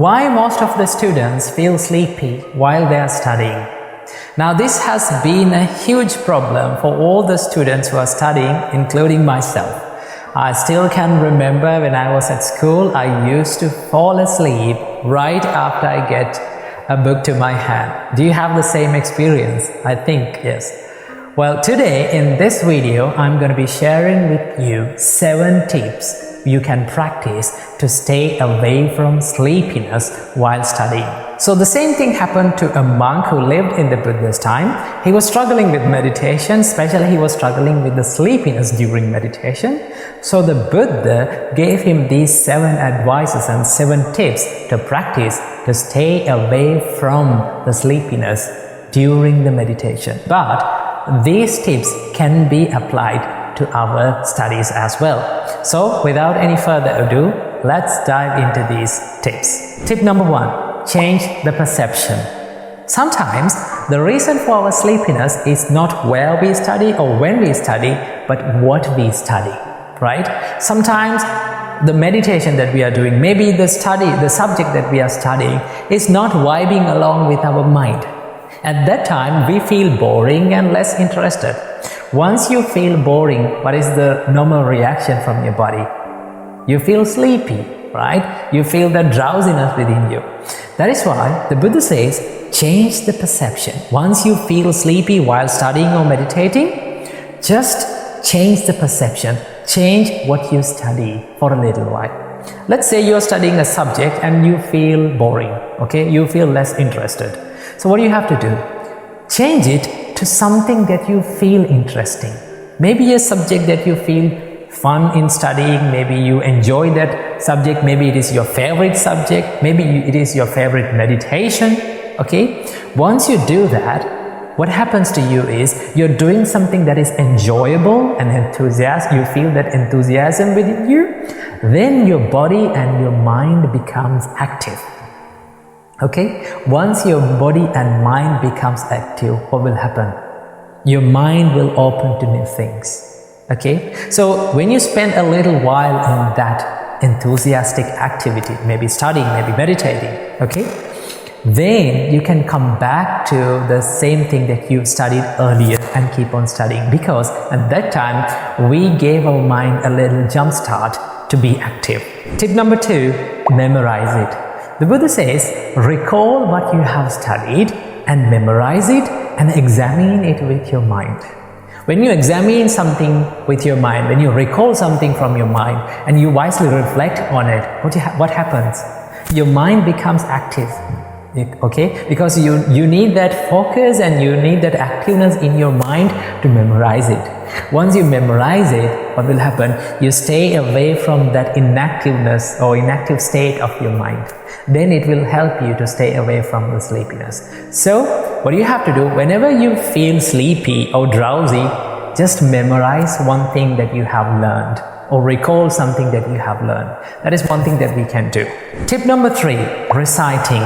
Why most of the students feel sleepy while they are studying? Now this has been a huge problem for all the students who are studying, including myself. I still can remember when I was at school, I used to fall asleep right after I get a book to my hand. Do you have the same experience? I think yes. Well, today in this video, I'm going to be sharing with you 7 tips you can practice to stay away from sleepiness while studying. So the same thing happened to a monk who lived in the Buddha's time. He was struggling with meditation, especially he was struggling with the sleepiness during meditation. So the Buddha gave him these 7 advices and 7 tips to practice to stay away from the sleepiness during the meditation. But these tips can be applied to our studies as well. So without any further ado, let's dive into these tips. Tip number 1, change the perception. Sometimes the reason for our sleepiness is not where we study or when we study, but what we study, right? Sometimes the meditation that we are doing, maybe the subject that we are studying is not vibing along with our mind. At that time, we feel boring and less interested. Once you feel boring, what is the normal reaction from your body? You feel sleepy, right? You feel the drowsiness within you. That is why the Buddha says, change the perception. Once you feel sleepy while studying or meditating, just change the perception. Change what you study for a little while. Let's say you are studying a subject and you feel boring, okay? You feel less interested. So what do you have to do? Change it to something that you feel interesting. Maybe a subject that you feel fun in studying, maybe you enjoy that subject, maybe it is your favorite subject, maybe it is your favorite meditation, okay? Once you do that, what happens to you is you're doing something that is enjoyable and enthusiastic, you feel that enthusiasm within you, then your body and your mind becomes active. Okay, once your body and mind becomes active, what will happen? Your mind will open to new things. Okay, so when you spend a little while in that enthusiastic activity, maybe studying, maybe meditating, okay, then you can come back to the same thing that you studied earlier and keep on studying, because at that time we gave our mind a little jump start to be active. Tip number 2, memorize it. The Buddha says, recall what you have studied and memorize it and examine it with your mind. When you examine something with your mind, when you recall something from your mind and you wisely reflect on it, what happens? Your mind becomes active, okay? Because you need that focus and you need that activeness in your mind to memorize it. Once you memorize it, what will happen? You stay away from that inactiveness or inactive state of your mind. Then it will help you to stay away from the sleepiness. So, what you have to do, whenever you feel sleepy or drowsy, just memorize one thing that you have learned or recall something that you have learned. That is one thing that we can do. Tip number 3, reciting.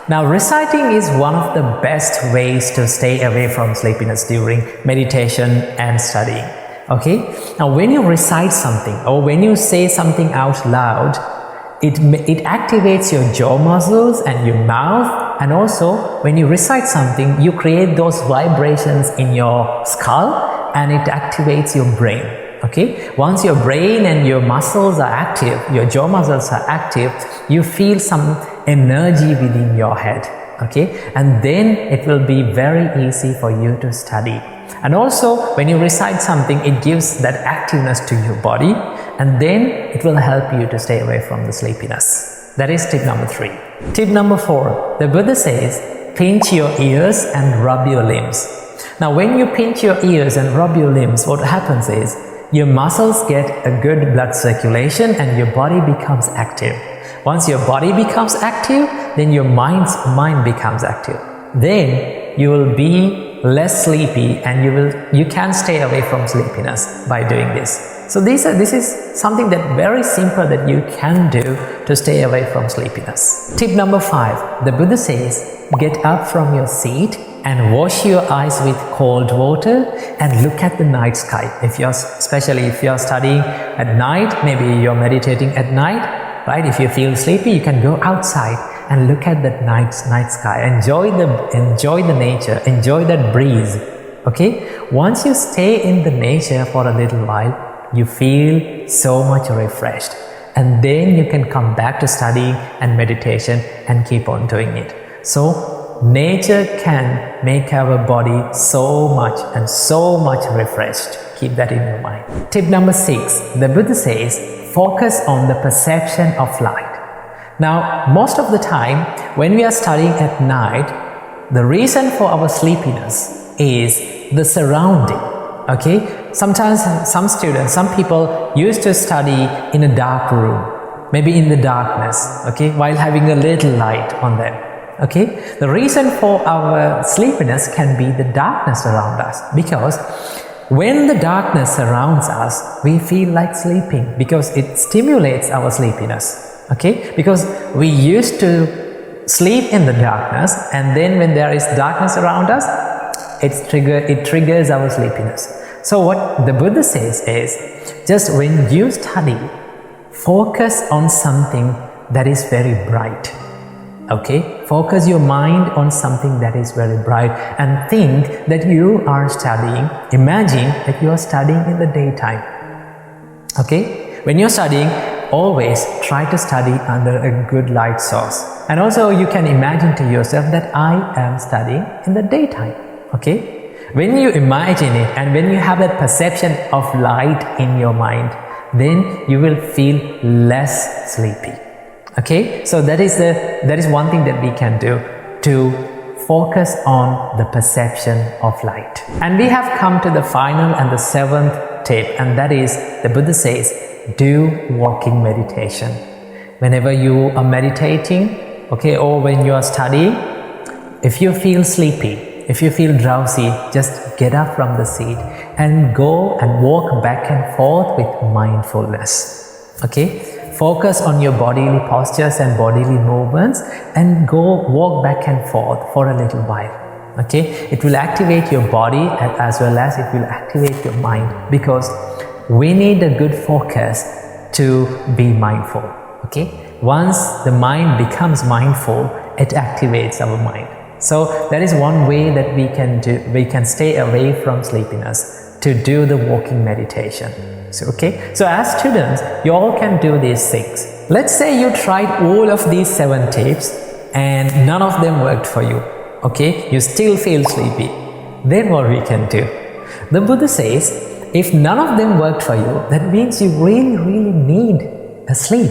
Now, reciting is one of the best ways to stay away from sleepiness during meditation and studying. Okay? Now, when you recite something or when you say something out loud, it activates your jaw muscles and your mouth, and also when you recite something, you create those vibrations in your skull and it activates your brain. Okay, once your brain and your muscles are active, your jaw muscles are active, you feel some energy within your head. Okay, and then it will be very easy for you to study. And also when you recite something, it gives that activeness to your body, and then it will help you to stay away from the sleepiness. That is tip number 3. Tip number 4, the Buddha says, pinch your ears and rub your limbs. Now when you pinch your ears and rub your limbs, what happens is your muscles get a good blood circulation and your body becomes active. Once your body becomes active, then your mind becomes active. Then you will be less sleepy and you can stay away from sleepiness by doing this. So this is something that very simple that you can do to stay away from sleepiness. Tip number 5, the Buddha says, get up from your seat and wash your eyes with cold water and look at the night sky. Especially if you're studying at night, maybe you're meditating at night, right? If you feel sleepy, you can go outside and look at that night sky. Enjoy the nature, enjoy that breeze. Okay? Once you stay in the nature for a little while, you feel so much refreshed. And then you can come back to studying and meditation and keep on doing it. So nature can make our body so much refreshed. Keep that in your mind. Tip number 6. The Buddha says, focus on the perception of light. Now, most of the time when we are studying at night, the reason for our sleepiness is the surrounding. Okay? Sometimes some people used to study in a dark room, maybe in the darkness, okay, while having a little light on them. Okay? The reason for our sleepiness can be the darkness around us, because when the darkness surrounds us, we feel like sleeping because it stimulates our sleepiness. Okay? Because we used to sleep in the darkness, and then when there is darkness around us, it triggers our sleepiness. So what the Buddha says is, just when you study, focus on something that is very bright. Okay? Focus your mind on something that is very bright and think that you are studying. Imagine that you are studying in the daytime. Okay? When you're studying, always try to study under a good light source. And also you can imagine to yourself that I am studying in the daytime. Okay? When you imagine it and when you have that perception of light in your mind, then you will feel less sleepy. Okay? So that is one thing that we can do to focus on the perception of light. And we have come to the final and the 7th tip, and that is, the Buddha says, do walking meditation. Whenever you are meditating, okay, or when you are studying, if you feel sleepy, if you feel drowsy, just get up from the seat and go and walk back and forth with mindfulness. Okay? Focus on your bodily postures and bodily movements and go walk back and forth for a little while. Okay? It will activate your body as well as it will activate your mind, because we need a good focus to be mindful. Okay? Once the mind becomes mindful, it activates our mind. So that is one way that we can stay away from sleepiness, to do the walking meditation. So, okay? So as students, you all can do these things. Let's say you tried all of these 7 tips and none of them worked for you. Okay? You still feel sleepy. Then what we can do? The Buddha says, if none of them worked for you, that means you really need a sleep.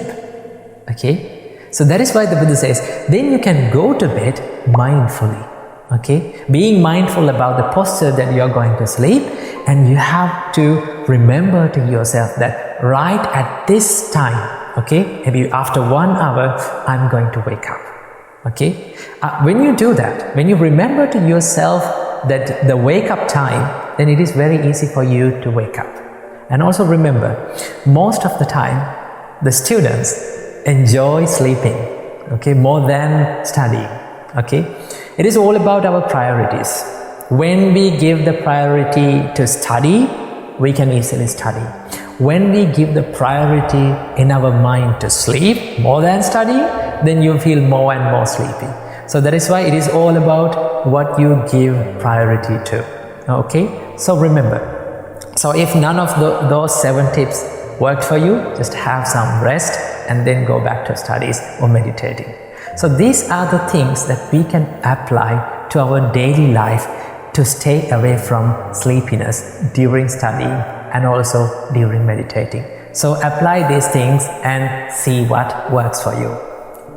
Okay? So that is why the Buddha says, then you can go to bed mindfully. Okay? Being mindful about the posture that you are going to sleep, and you have to remember to yourself that right at this time, okay, maybe after 1 hour, I'm going to wake up. Okay? When you do that, when you remember to yourself that the wake up time, then it is very easy for you to wake up. And also remember, most of the time, the students enjoy sleeping, okay, more than studying. Okay? It is all about our priorities. When we give the priority to study, we can easily study. When we give the priority in our mind to sleep more than study, then you feel more and more sleepy. So that is why it is all about what you give priority to. Okay? So remember, so if none of those 7 tips worked for you, just have some rest and then go back to studies or meditating. So these are the things that we can apply to our daily life to stay away from sleepiness during studying and also during meditating. So apply these things and see what works for you.